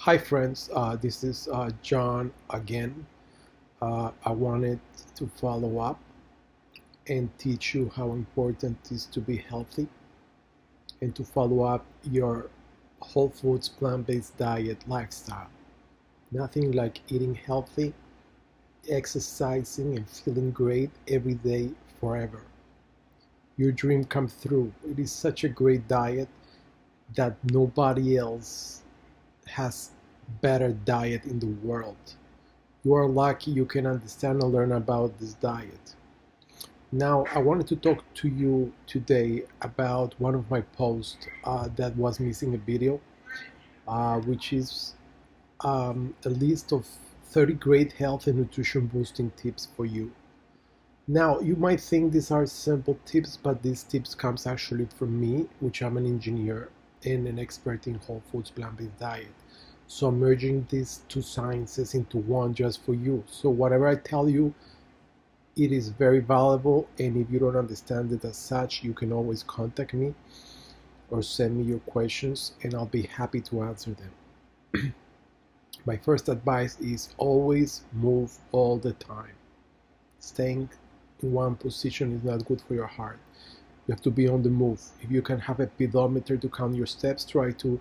Hi friends, this is John again. I wanted to follow up and teach you how important it is to be healthy and to follow up your whole foods plant-based diet lifestyle. Nothing like eating healthy, exercising and feeling great every day forever. Your dream come true. It is such a great diet that nobody else has better diet in the world. You are lucky you can understand and learn about this diet. Now, I wanted to talk to you today about one of my posts that was missing a video, which is a list of 30 great health and nutrition boosting tips for you. Now, you might think these are simple tips, but these tips comes actually from me, which I'm an engineer and an expert in whole foods plant-based diet. So I'm merging these two sciences into one just for you. So whatever I tell you, it is very valuable, and if you don't understand it as such, you can always contact me or send me your questions and I'll be happy to answer them. My first advice is always move all the time. Staying in one position is not good for your heart. You have to be on the move. If you can have a pedometer to count your steps, try to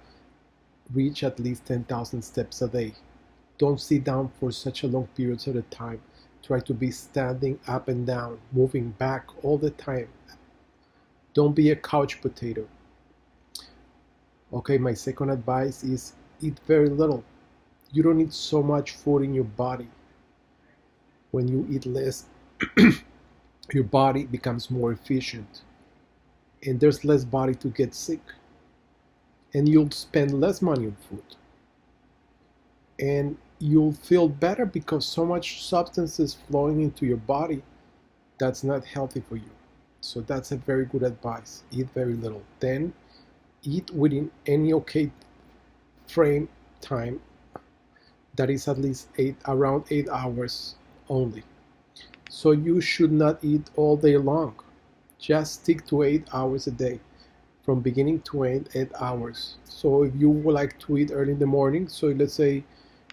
reach at least 10,000 steps a day. Don't sit down for such a long periods at a time. Try to be standing up and down, moving back all the time. Don't be a couch potato. Okay, my second advice is eat very little. You don't need so much food in your body. When you eat less, your body becomes more efficient and there's less body to get sick. And you'll spend less money on food. And you'll feel better because so much substance is flowing into your body that's not healthy for you. So that's a very good advice. Eat very little. Then eat within any okay frame time that is at least around 8 hours only. So you should not eat all day long. Just stick to 8 hours a day. From beginning to end, 8 hours. So if you would like to eat early in the morning, so let's say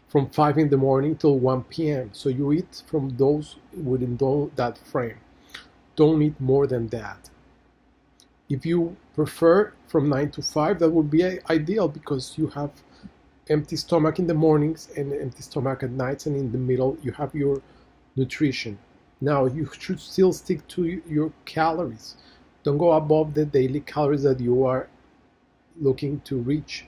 from 5 in the morning till 1 p.m. So you eat from those within that frame. Don't eat more than that. If you prefer from 9 to 5, that would be ideal because you have empty stomach in the mornings and empty stomach at nights, and in the middle you have your nutrition. Now you should still stick to your calories. Don't go above the daily calories that you are looking to reach,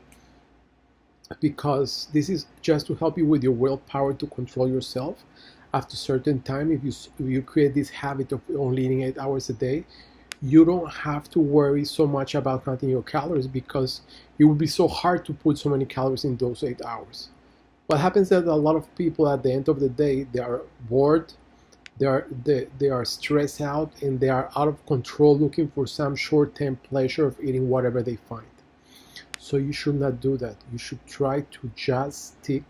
because this is just to help you with your willpower to control yourself. After a certain time, if you create this habit of only eating 8 hours a day, you don't have to worry so much about counting your calories because it would be so hard to put so many calories in those 8 hours. What happens is that a lot of people at the end of the day, they are bored, they are stressed out, and they are out of control looking for some short-term pleasure of eating whatever they find. So you should not do that. You should try to just stick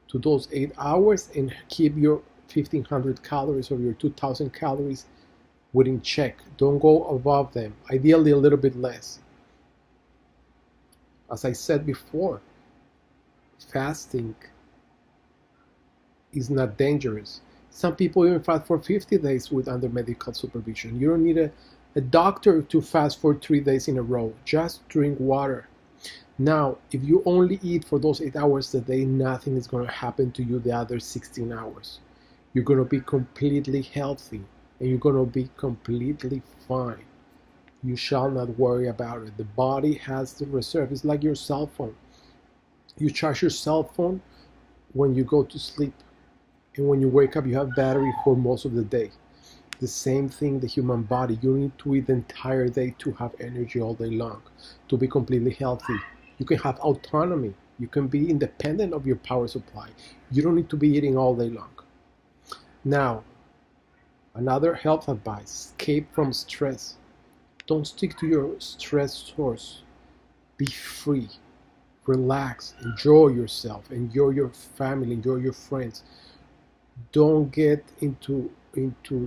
to those 8 hours and keep your 1500 calories or your 2000 calories within check. Don't go above them, ideally a little bit less. As I said before, fasting is not dangerous. Some people even fast for 50 days under medical supervision. You don't need a doctor to fast for 3 days in a row. Just drink water. Now, if you only eat for those 8 hours a day, nothing is going to happen to you the other 16 hours. You're going to be completely healthy and you're going to be completely fine. You shall not worry about it. The body has the reserve. It's like your cell phone. You charge your cell phone when you go to sleep. And when you wake up, you have battery for most of the day. The same thing, the human body. You need to eat the entire day to have energy all day long, to be completely healthy. You can have autonomy. You can be independent of your power supply. You don't need to be eating all day long. Now, another health advice, escape from stress. Don't stick to your stress source. Be free. Relax. Enjoy yourself. Enjoy your family. Enjoy your friends. Don't get into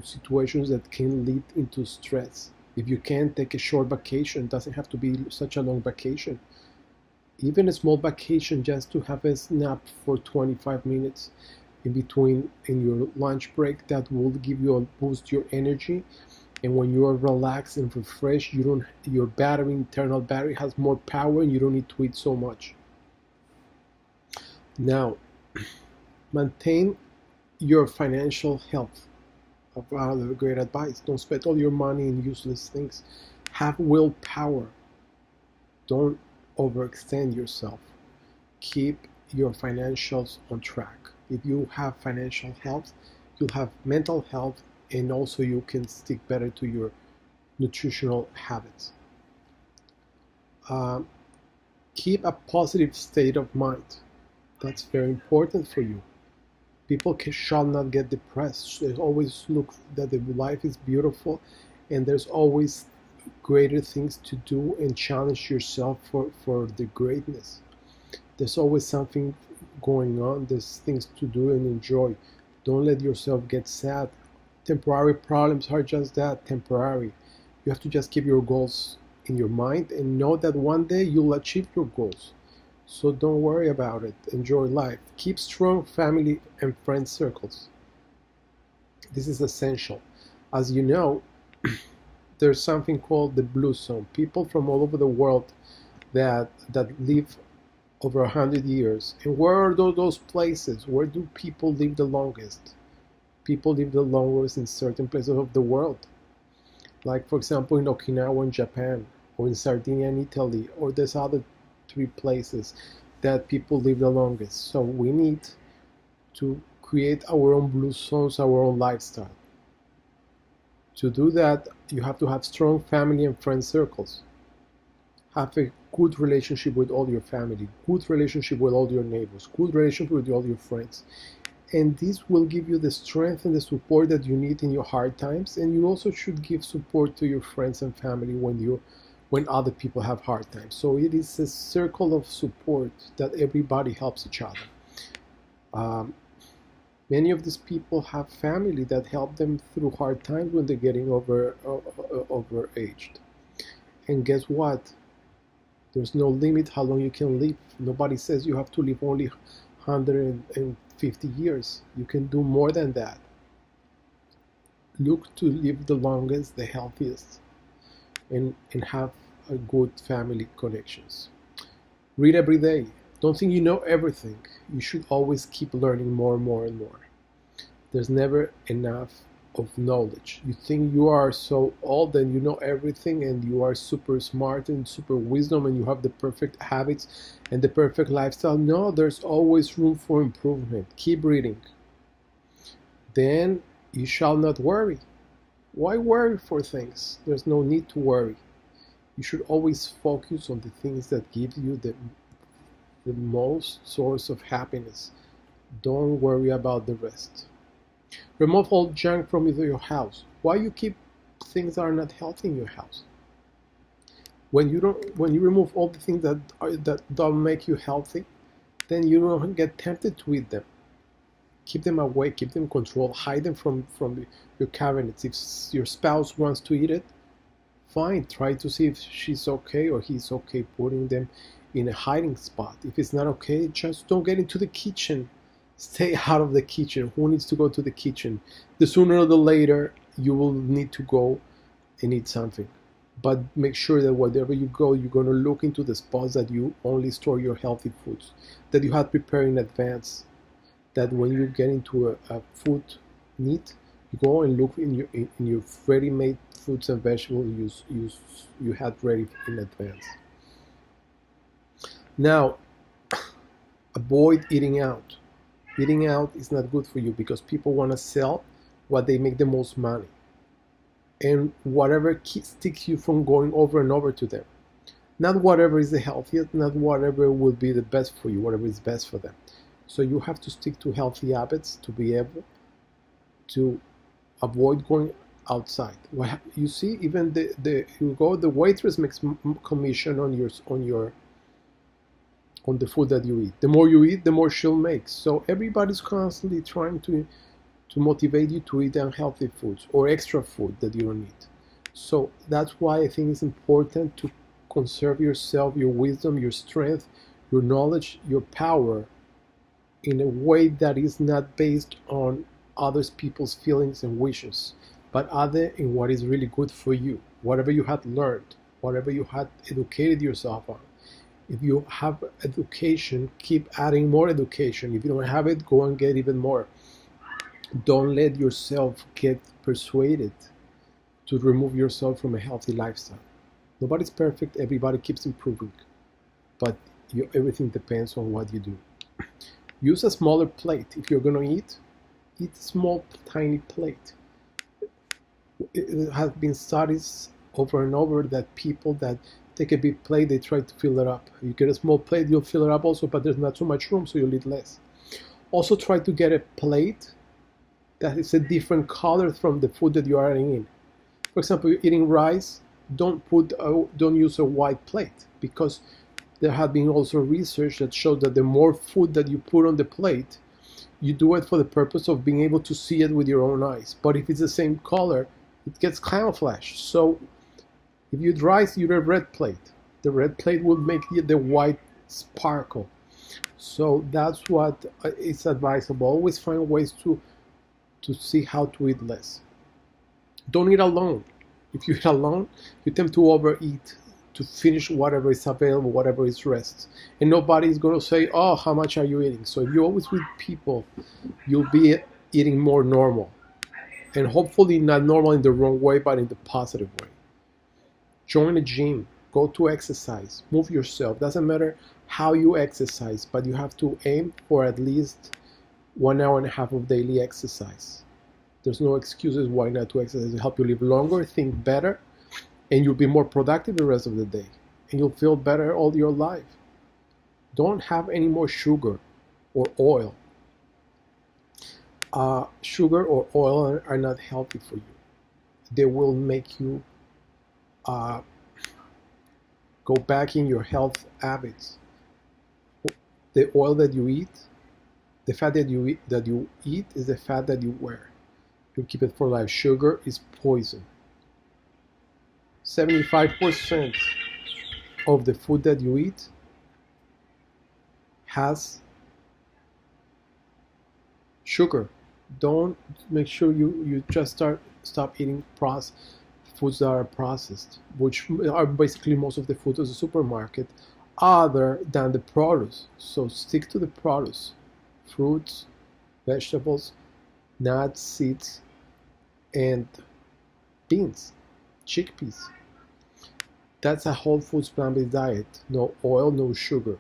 situations that can lead into stress. If you can take a short vacation, it doesn't have to be such a long vacation. Even a small vacation just to have a nap for 25 minutes in between in your lunch break, that will give you a boost your energy. And when you are relaxed and refreshed, you don't your battery, internal battery, has more power, and you don't need to eat so much. Now, maintain your financial health. Another great advice: don't spend all your money in useless things. Have willpower. Don't overextend yourself. Keep your financials on track. If you have financial health, you'll have mental health, and also you can stick better to your nutritional habits. Um, Keep a positive state of mind. That's very important for you. People shall not get depressed. They always look that the life is beautiful, and there's always greater things to do, and challenge yourself for the greatness. There's always something going on. There's things to do and enjoy. Don't let yourself get sad. Temporary problems are just that, temporary. You have to just keep your goals in your mind and know that one day you'll achieve your goals. So don't worry about it. Enjoy life. Keep strong family and friend circles. This is essential. As you know, there's something called the blue zone. People from all over the world that live over 100 years. And where are those places? Where do people live the longest? People live the longest in certain places of the world. Like, for example, in Okinawa in Japan, or in Sardinia in Italy, or there's other 3 places that people live the longest. So we need to create our own blue zones, our own lifestyle. To do that, you have to have strong family and friend circles. Have a good relationship with all your family, good relationship with all your neighbors, good relationship with all your friends. And this will give you the strength and the support that you need in your hard times. And you also should give support to your friends and family when other people have hard times. So it is a circle of support that everybody helps each other. Many of these people have family that help them through hard times when they're getting overaged. And guess what? There's no limit how long you can live. Nobody says you have to live only 150 years. You can do more than that. Look to live the longest, the healthiest, and have a good family connections. Read every day. Don't think you know everything. You should always keep learning more and more and more. There's never enough of knowledge. You think you are so old and you know everything, and you are super smart and super wisdom, and you have the perfect habits and the perfect lifestyle. No, there's always room for improvement. Keep reading. Then you shall not worry. Why worry for things? There's no need to worry. You should always focus on the things that give you the most source of happiness. Don't worry about the rest. Remove all junk from your house. Why you keep things that are not healthy in your house? When you remove all the things that don't make you healthy, then you don't get tempted to eat them. Keep them away, keep them controlled, hide them from your cabinets. If your spouse wants to eat it, fine. Try to see if she's okay or he's okay putting them in a hiding spot. If it's not okay, just don't get into the kitchen. Stay out of the kitchen. Who needs to go to the kitchen? The sooner or the later, you will need to go and eat something. But make sure that wherever you go, you're going to look into the spots that you only store your healthy foods, that you have prepared in advance. That when you get into a food need, you go and look in your ready-made fruits and vegetables you had ready in advance. Now, avoid eating out. Eating out is not good for you because people want to sell what they make the most money, and whatever sticks you from going over and over to them. Not whatever is the healthiest, not whatever will be the best for you, whatever is best for them. So you have to stick to healthy habits to be able to avoid going outside. You see, even the waitress makes commission on the food that you eat. The more you eat, the more she'll make. So everybody's constantly trying to motivate you to eat unhealthy foods or extra food that you don't need. So that's why I think it's important to conserve yourself, your wisdom, your strength, your knowledge, your power, in a way that is not based on other people's feelings and wishes, but other in what is really good for you. Whatever you had learned, whatever you had educated yourself on. If you have education, keep adding more education. If you don't have it, go and get even more. Don't let yourself get persuaded to remove yourself from a healthy lifestyle. Nobody's perfect. Everybody keeps improving. But everything depends on what you do. Use a smaller plate. If you're going to eat a small, tiny plate. It has been studies over and over that people that take a big plate, they try to fill it up. You get a small plate, you'll fill it up also, but there's not so much room, so you'll eat less. Also try to get a plate that is a different color from the food that you are eating in. For example, you're eating rice, don't use a white plate, because there have been also research that shows that the more food that you put on the plate, you do it for the purpose of being able to see it with your own eyes. But if it's the same color, it gets camouflaged. So if you eat rice, you eat a red plate. The red plate will make the white sparkle. So that's what is advisable. Always find ways to see how to eat less. Don't eat alone. If you eat alone, you tend to overeat, to finish whatever is available, whatever is rest. And nobody is going to say, oh, how much are you eating? So if you're always with people, you'll be eating more normal. And hopefully not normal in the wrong way, but in the positive way. Join a gym. Go to exercise. Move yourself. Doesn't matter how you exercise, but you have to aim for at least 1 hour and a half of daily exercise. There's no excuses why not to exercise. It'll help you live longer, think better, and you'll be more productive the rest of the day. And you'll feel better all your life. Don't have any more sugar or oil. Sugar or oil are not healthy for you. They will make you go back in your health habits. The oil that you eat, the fat that you eat is the fat that you wear. You keep it for life. Sugar is poison. 75% of the food that you eat has sugar. Don't make sure you just stop eating foods that are processed, which are basically most of the foods of the supermarket, other than the produce. So stick to the produce, fruits, vegetables, nuts, seeds, and beans, chickpeas. That's a whole foods plant-based diet. No oil, no sugar.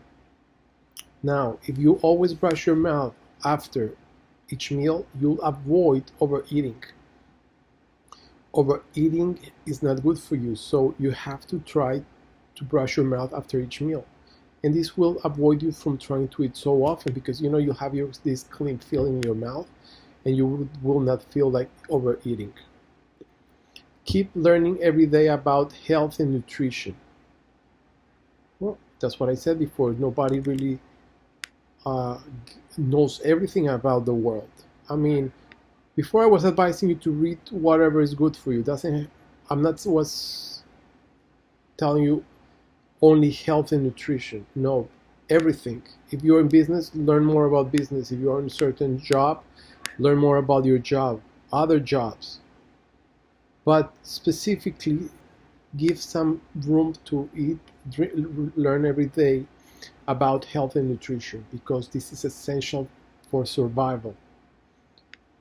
Now, if you always brush your mouth after each meal, you'll avoid overeating. Overeating is not good for you, so you have to try to brush your mouth after each meal. And this will avoid you from trying to eat so often, because you'll have this clean feeling in your mouth, and you will not feel like overeating. Keep learning every day about health and nutrition. Well, that's what I said before. Nobody really knows everything about the world. I mean, before I was advising you to read whatever is good for you. I'm not was telling you only health and nutrition. No, everything. If you're in business, learn more about business. If you're in a certain job, learn more about your job, other jobs. But specifically, give some room to eat, learn every day about health and nutrition, because this is essential for survival.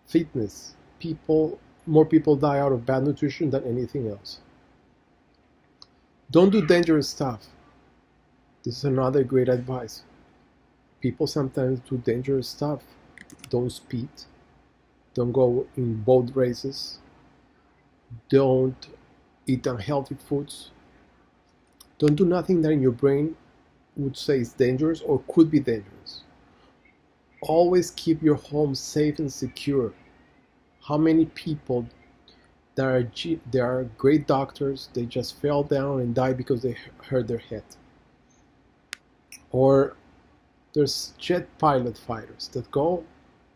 Fitness. More people die out of bad nutrition than anything else. Don't do dangerous stuff. This is another great advice. People sometimes do dangerous stuff. Don't speed. Don't go in boat races. Don't eat unhealthy foods. Don't do nothing that in your brain would say is dangerous or could be dangerous. Always keep your home safe and secure. How many people that are great doctors, they just fell down and died because they hurt their head? Or there's jet pilot fighters that go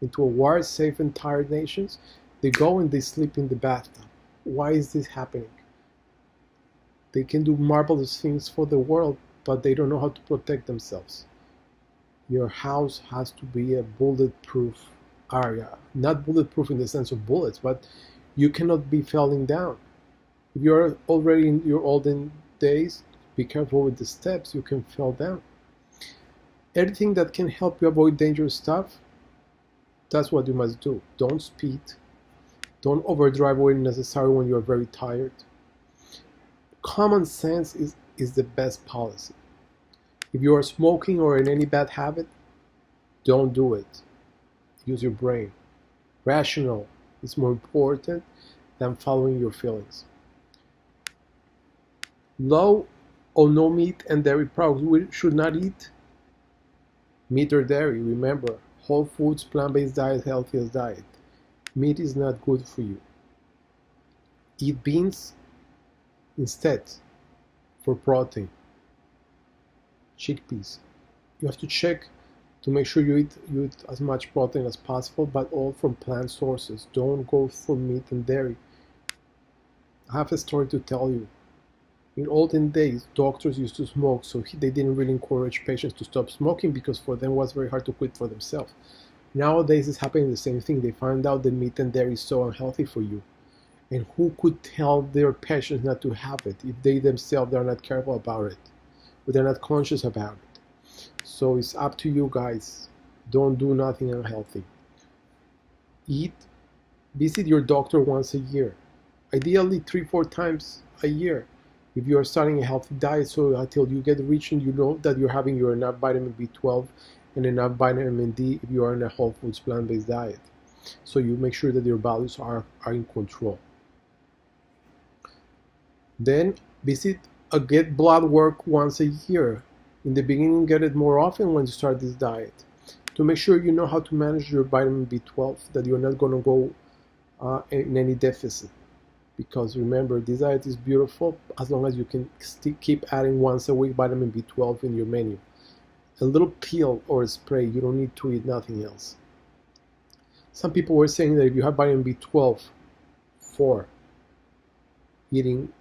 into a war-safe and tired nations. They go and they sleep in the bathtub. Why is this happening? They can do marvelous things for the world, but they don't know how to protect themselves. Your house has to be a bulletproof area. Not bulletproof in the sense of bullets, but you cannot be falling down. If you're already in your olden days, be careful with the steps, you can fall down. Anything that can help you avoid dangerous stuff, that's what you must do. Don't speed. Don't overdrive when necessary when you're very tired. Common sense is the best policy. If you are smoking or in any bad habit, don't do it. Use your brain. Rational is more important than following your feelings. Low or no meat and dairy products. We should not eat meat or dairy. Remember, whole foods, plant-based diet, healthiest diet. Meat is not good for you. Eat beans instead for protein. Chickpeas. You have to check to make sure you eat as much protein as possible, but all from plant sources. Don't go for meat and dairy. I have a story to tell you. In olden days, doctors used to smoke, so they didn't really encourage patients to stop smoking because for them it was very hard to quit for themselves. Nowadays, it's happening the same thing. They find out that meat and dairy is so unhealthy for you. And who could tell their patients not to have it if they themselves are not careful about it, or they're not conscious about it? So it's up to you guys. Don't do nothing unhealthy. Visit your doctor once a year. Ideally 3-4 times a year. If you are starting a healthy diet, so until you get rich and you know that you're having your enough vitamin B12 and enough vitamin D if you are in a whole foods plant-based diet. So you make sure that your values are in control. Then get blood work once a year. In the beginning, get it more often when you start this diet. To make sure you know how to manage your vitamin B12, that you're not going to go in any deficit. Because remember, this diet is beautiful as long as you can keep adding once a week vitamin B12 in your menu. A little pill or a spray, you don't need to eat nothing else. Some people were saying that if you have vitamin B12 for eating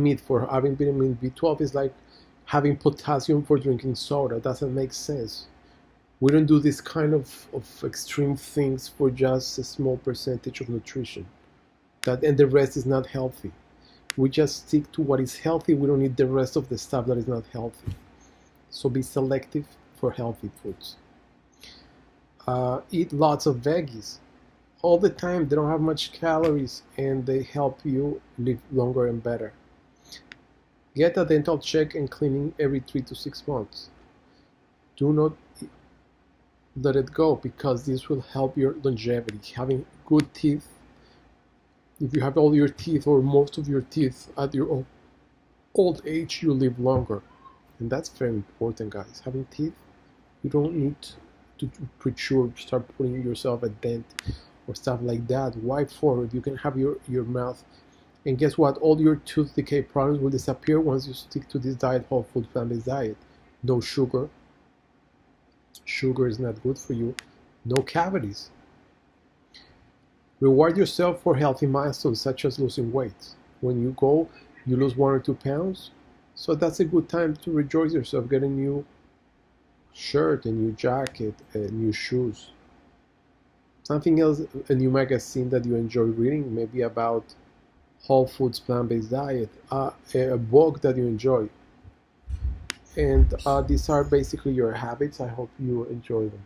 meat, for having vitamin B12 is like having potassium for drinking soda. It doesn't make sense. We don't do this kind of extreme things for just a small percentage of nutrition. And the rest is not healthy. We just stick to what is healthy. We don't need the rest of the stuff that is not healthy. So be selective for healthy foods. Eat lots of veggies all the time. They don't have much calories and they help you live longer and better. Get a dental check and cleaning every 3 to 6 months. Do not let it go because this will help your longevity. Having good teeth, if you have all your teeth or most of your teeth at your old age, you live longer. And that's very important, guys. Having teeth, you don't need to premature start putting yourself a dent or stuff like that. Why for? You can have your mouth. And guess what? All your tooth decay problems will disappear once you stick to this diet, whole food plant-based diet. No sugar. Sugar is not good for you. No cavities. Reward yourself for healthy milestones such as losing weight. When you go, you lose 1 or 2 pounds. So that's a good time to rejoice yourself, get a new shirt, a new jacket, new shoes. Something else, a new magazine that you enjoy reading, maybe about whole foods plant-based diet, a book that you enjoy. And these are basically your habits. I hope you enjoy them.